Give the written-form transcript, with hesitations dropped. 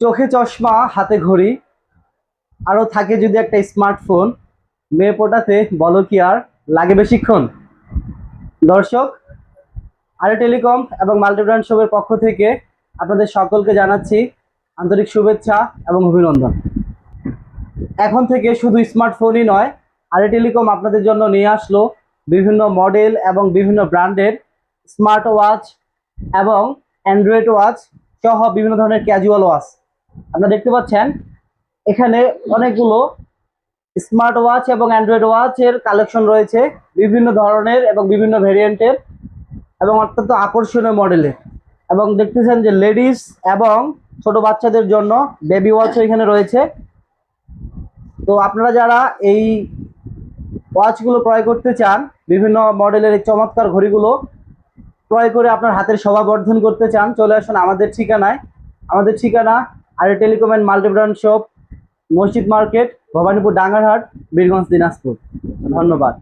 চোখে চশমা, হাতে ঘড়ি, আরো থাকে যদি একটা স্মার্টফোন, মেয়ে পটাতে বলো কি আর লাগে বেশিক্ষণ। দর্শক, আরে টেলিকম এবং মাল্টিব্র্যান্ড শপের পক্ষ থেকে আপনাদের সকলকে জানাচ্ছি আন্তরিক শুভেচ্ছা এবং অভিনন্দন। এখন থেকে শুধু স্মার্টফোনই নয়, আরে টেলিকম আপনাদের জন্য নিয়ে আসলো বিভিন্ন মডেল এবং বিভিন্ন ব্র্যান্ডের স্মার্ট ওয়াচ এবং অ্যান্ড্রয়েড ওয়াচ সহ বিভিন্ন ধরনের ক্যাজুয়াল ওয়াচ। আপনারা দেখতে পাচ্ছেন এখানে অনেকগুলো স্মার্ট ওয়াচ এবং অ্যান্ড্রয়েড ওয়াচের কালেকশন রয়েছে, বিভিন্ন ধরনের এবং বিভিন্ন ভেরিয়েন্টের এবং অত্যন্ত আকর্ষণীয় মডেলের। এবং দেখতেছেন যে লেডিস এবং ছোট বাচ্চাদের জন্য বেবি ওয়াচও এখানে রয়েছে। তো আপনারা যারা এই ওয়াচগুলো ক্রয় করতে চান, বিভিন্ন মডেলের এই চমৎকার ঘড়িগুলো ক্রয় করে আপনার হাতের শোভা বর্ধন করতে চান, চলে আসুন আমাদের ঠিকানায়। আমাদের ঠিকানা আরে টেলিকম অ্যান্ড মাল্টিব্র্যান্ড শপ, মসজিদ মার্কেট, ভবানীপুর ডাঙ্গারহাট, বীরগঞ্জ, দিনাজপুর। ধন্যবাদ।